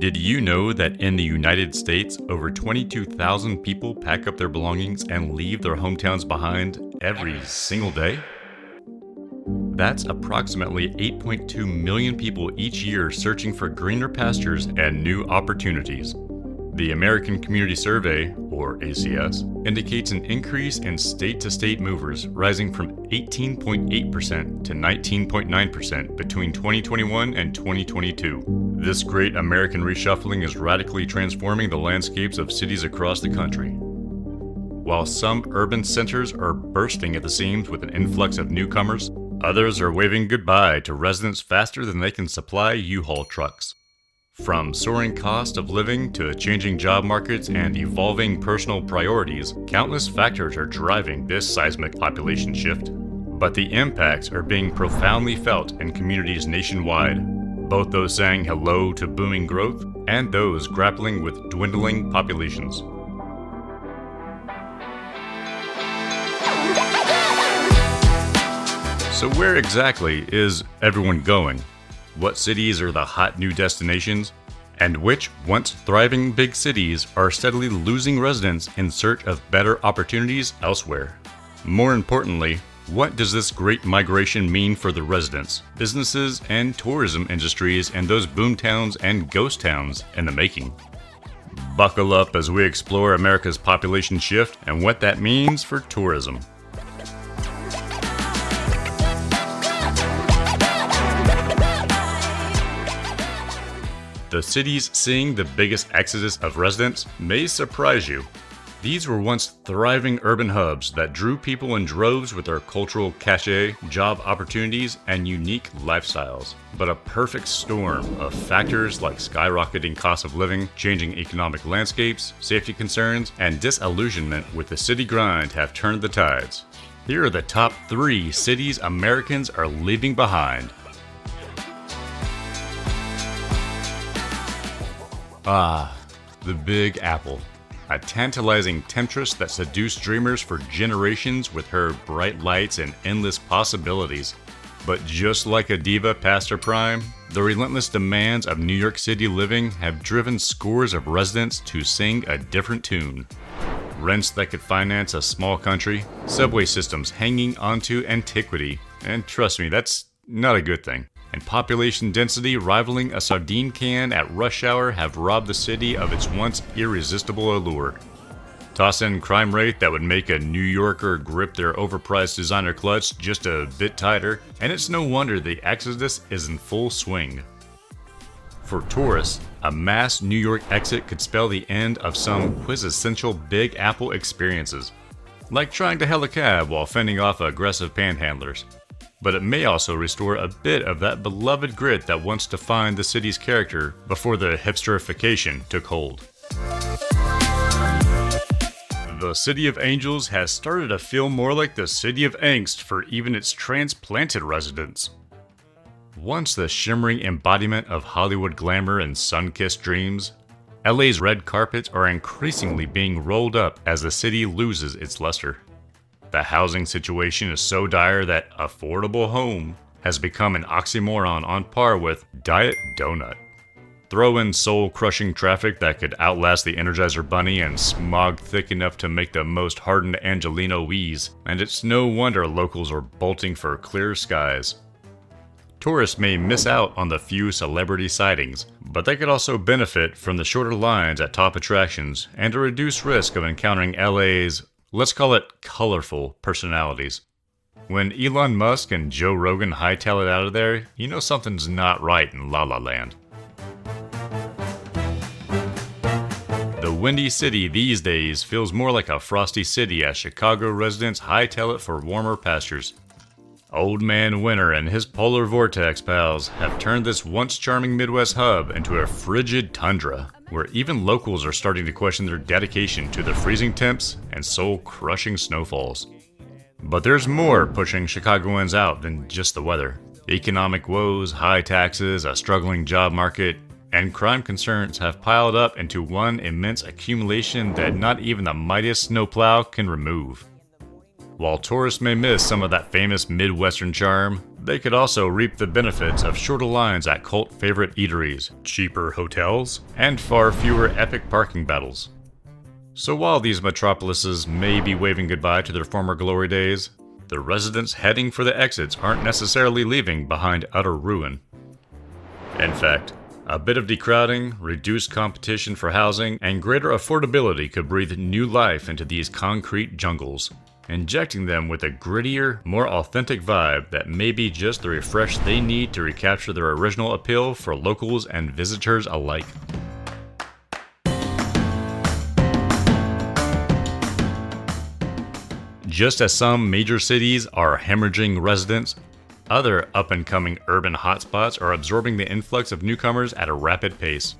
Did you know that in the United States, over 22,000 people pack up their belongings and leave their hometowns behind every single day? That's approximately 8.2 million people each year searching for greener pastures and new opportunities. The American Community Survey, or ACS, indicates an increase in state-to-state movers rising from 18.8% to 19.9% between 2021 and 2022. This great American reshuffling is radically transforming the landscapes of cities across the country. While some urban centers are bursting at the seams with an influx of newcomers, others are waving goodbye to residents faster than they can supply U-Haul trucks. From soaring cost of living to changing job markets and evolving personal priorities, countless factors are driving this seismic population shift. But the impacts are being profoundly felt in communities nationwide, both those saying hello to booming growth and those grappling with dwindling populations. So where exactly is everyone going? What cities are the hot new destinations? And which once thriving big cities are steadily losing residents in search of better opportunities elsewhere? More importantly, what does this great migration mean for the residents, businesses, and tourism industries in those boomtowns and ghost towns in the making? Buckle up as we explore America's population shift and what that means for tourism. The cities seeing the biggest exodus of residents may surprise you. These were once thriving urban hubs that drew people in droves with their cultural cachet, job opportunities, and unique lifestyles. But a perfect storm of factors like skyrocketing cost of living, changing economic landscapes, safety concerns, and disillusionment with the city grind have turned the tides. Here are the top 3 cities Americans are leaving behind. The Big Apple. A tantalizing temptress that seduced dreamers for generations with her bright lights and endless possibilities. But just like a diva past her prime, the relentless demands of New York City living have driven scores of residents to sing a different tune. Rents that could finance a small country, subway systems hanging onto antiquity, and trust me, that's not a good thing. And population density rivaling a sardine can at rush hour have robbed the city of its once irresistible allure. Toss in crime rate that would make a New Yorker grip their overpriced designer clutch just a bit tighter, and it's no wonder the exodus is in full swing. For tourists, a mass New York exit could spell the end of some quintessential Big Apple experiences, like trying to hail a cab while fending off aggressive panhandlers. But it may also restore a bit of that beloved grit that once defined the city's character before the hipsterification took hold. The City of Angels has started to feel more like the City of Angst for even its transplanted residents. Once the shimmering embodiment of Hollywood glamour and sun-kissed dreams, LA's red carpets are increasingly being rolled up as the city loses its luster. The housing situation is so dire that affordable home has become an oxymoron on par with Diet Donut. Throw in soul-crushing traffic that could outlast the Energizer Bunny and smog thick enough to make the most hardened Angelino wheeze, and it's no wonder locals are bolting for clear skies. Tourists may miss out on the few celebrity sightings, but they could also benefit from the shorter lines at top attractions and a reduced risk of encountering LA's, let's call it, colorful personalities. When Elon Musk and Joe Rogan hightail it out of there, you know something's not right in La La Land. The Windy City these days feels more like a frosty city as Chicago residents hightail it for warmer pastures. Old Man Winter and his polar vortex pals have turned this once charming Midwest hub into a frigid tundra, where even locals are starting to question their dedication to the freezing temps and soul-crushing snowfalls. But there's more pushing Chicagoans out than just the weather. Economic woes, high taxes, a struggling job market, and crime concerns have piled up into one immense accumulation that not even the mightiest snowplow can remove. While tourists may miss some of that famous Midwestern charm, They could also reap the benefits of shorter lines at cult favorite eateries, cheaper hotels, and far fewer epic parking battles. So while these metropolises may be waving goodbye to their former glory days, the residents heading for the exits aren't necessarily leaving behind utter ruin. In fact, a bit of decrowding, reduced competition for housing, and greater affordability could breathe new life into these concrete jungles, injecting them with a grittier, more authentic vibe that may be just the refresh they need to recapture their original appeal for locals and visitors alike. Just as some major cities are hemorrhaging residents, other up-and-coming urban hotspots are absorbing the influx of newcomers at a rapid pace.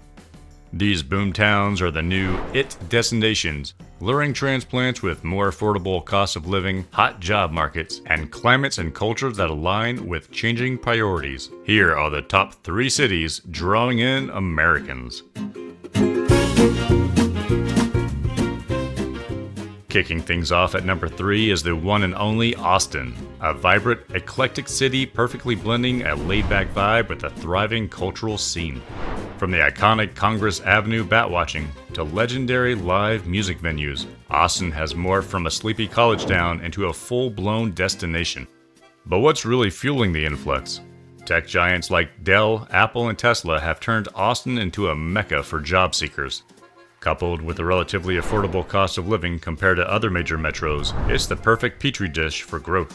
These boomtowns are the new IT destinations, luring transplants with more affordable cost of living, hot job markets, and climates and cultures that align with changing priorities. Here are the top 3 cities drawing in Americans. Kicking things off at number 3 is the one and only Austin, a vibrant, eclectic city perfectly blending a laid-back vibe with a thriving cultural scene. From the iconic Congress Avenue batwatching to legendary live music venues, Austin has morphed from a sleepy college town into a full-blown destination. But what's really fueling the influx? Tech giants like Dell, Apple, and Tesla have turned Austin into a mecca for job seekers. Coupled with a relatively affordable cost of living compared to other major metros, it's the perfect petri dish for growth.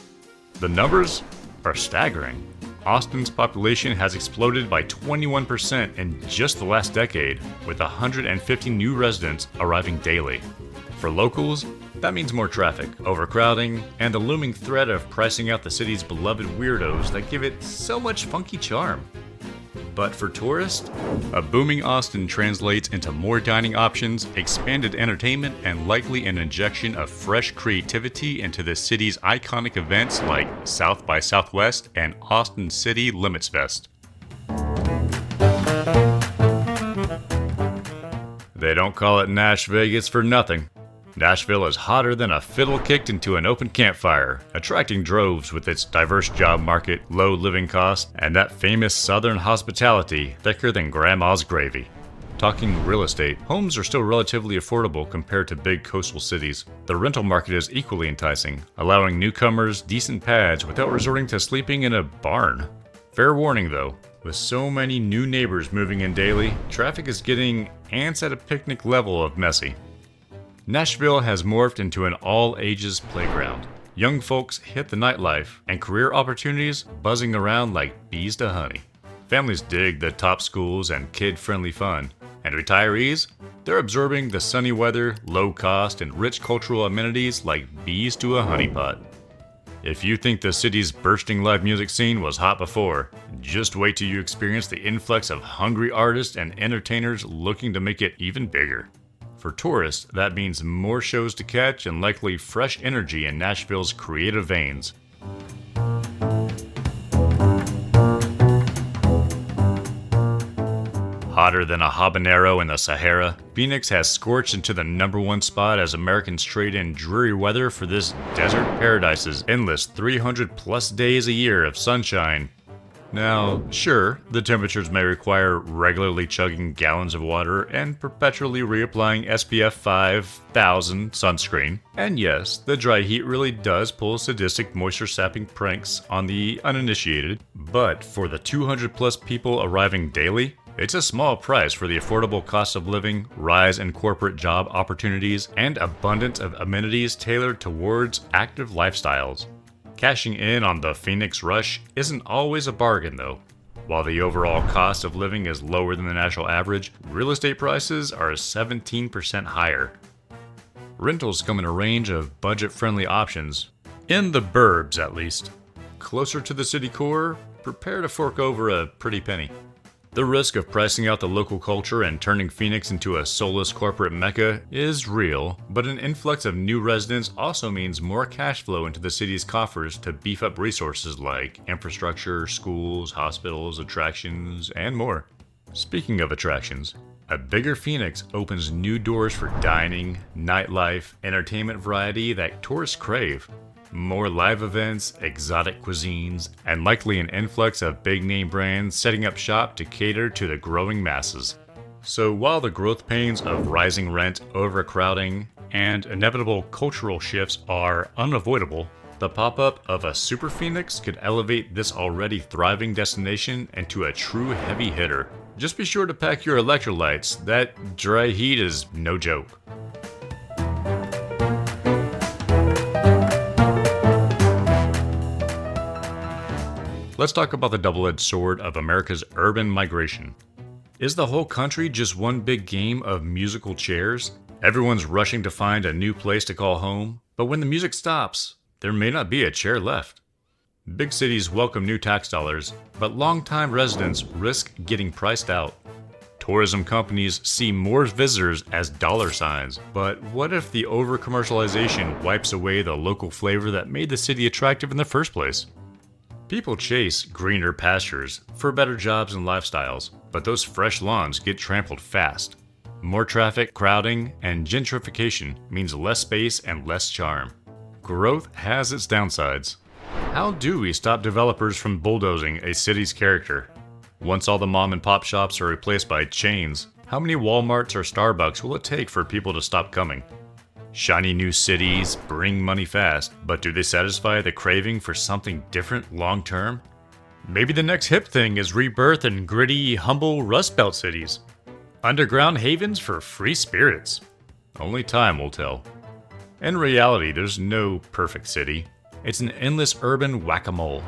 The numbers are staggering. Austin's population has exploded by 21% in just the last decade, with 150 new residents arriving daily. For locals, that means more traffic, overcrowding, and the looming threat of pricing out the city's beloved weirdos that give it so much funky charm. But for tourists, a booming Austin translates into more dining options, expanded entertainment, and likely an injection of fresh creativity into the city's iconic events like South by Southwest and Austin City Limits Fest. They don't call it Nash Vegas for nothing. Nashville is hotter than a fiddle kicked into an open campfire, attracting droves with its diverse job market, low living costs, and that famous southern hospitality thicker than grandma's gravy. Talking real estate, homes are still relatively affordable compared to big coastal cities. The rental market is equally enticing, allowing newcomers decent pads without resorting to sleeping in a barn. Fair warning though, with so many new neighbors moving in daily, traffic is getting ants at a picnic level of messy. Nashville has morphed into an all-ages playground. Young folks hit the nightlife, and career opportunities buzzing around like bees to honey. Families dig the top schools and kid-friendly fun, and retirees, they're absorbing the sunny weather, low cost, and rich cultural amenities like bees to a honeypot. If you think the city's bursting live music scene was hot before, just wait till you experience the influx of hungry artists and entertainers looking to make it even bigger. For tourists, that means more shows to catch and likely fresh energy in Nashville's creative veins. Hotter than a habanero in the Sahara, Phoenix has scorched into the #1 spot as Americans trade in dreary weather for this desert paradise's endless 300-plus days a year of sunshine. Now, sure, the temperatures may require regularly chugging gallons of water and perpetually reapplying SPF 5000 sunscreen. And yes, the dry heat really does pull sadistic moisture-sapping pranks on the uninitiated. But for the 200-plus people arriving daily, it's a small price for the affordable cost of living, rise in corporate job opportunities, and abundance of amenities tailored towards active lifestyles. Cashing in on the Phoenix rush isn't always a bargain though. While the overall cost of living is lower than the national average, real estate prices are 17% higher. Rentals come in a range of budget-friendly options, in the burbs at least. Closer to the city core, prepare to fork over a pretty penny. The risk of pricing out the local culture and turning Phoenix into a soulless corporate mecca is real, but an influx of new residents also means more cash flow into the city's coffers to beef up resources like infrastructure, schools, hospitals, attractions, and more. Speaking of attractions, a bigger Phoenix opens new doors for dining, nightlife, entertainment variety that tourists crave. more live events, exotic cuisines, and likely an influx of big-name brands setting up shop to cater to the growing masses. So while the growth pains of rising rent, overcrowding, and inevitable cultural shifts are unavoidable, the pop-up of a super phoenix could elevate this already thriving destination into a true heavy hitter. Just be sure to pack your electrolytes. That dry heat is no joke. Let's talk about the double-edged sword of America's urban migration. Is the whole country just one big game of musical chairs? Everyone's rushing to find a new place to call home, but when the music stops, there may not be a chair left. Big cities welcome new tax dollars, but longtime residents risk getting priced out. Tourism companies see more visitors as dollar signs, but what if the over-commercialization wipes away the local flavor that made the city attractive in the first place? People chase greener pastures for better jobs and lifestyles, but those fresh lawns get trampled fast. More traffic, crowding, and gentrification means less space and less charm. Growth has its downsides. How do we stop developers from bulldozing a city's character? Once all the mom and pop shops are replaced by chains, how many Walmarts or Starbucks will it take for people to stop coming? Shiny new cities bring money fast, but do they satisfy the craving for something different long term? Maybe the next hip thing is rebirth in gritty, humble Rust Belt cities. Underground havens for free spirits. Only time will tell. In reality, there's no perfect city. It's an endless urban whack-a-mole.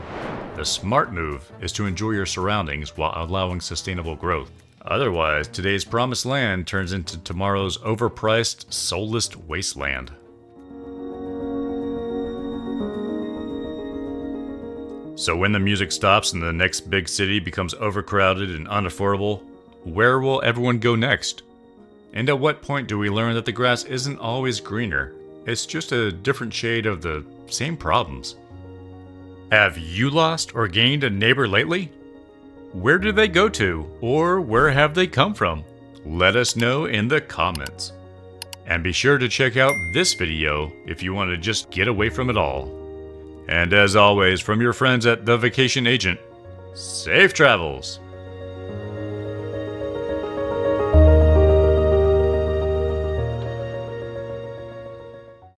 The smart move is to enjoy your surroundings while allowing sustainable growth. Otherwise, today's promised land turns into tomorrow's overpriced, soulless wasteland. So when the music stops and the next big city becomes overcrowded and unaffordable, where will everyone go next? And at what point do we learn that the grass isn't always greener? It's just a different shade of the same problems. Have you lost or gained a neighbor lately? Where did they go to, or where have they come from? Let us know in the comments. And be sure to check out this video if you want to just get away from it all. And as always, from your friends at The Vacation Agent, safe travels!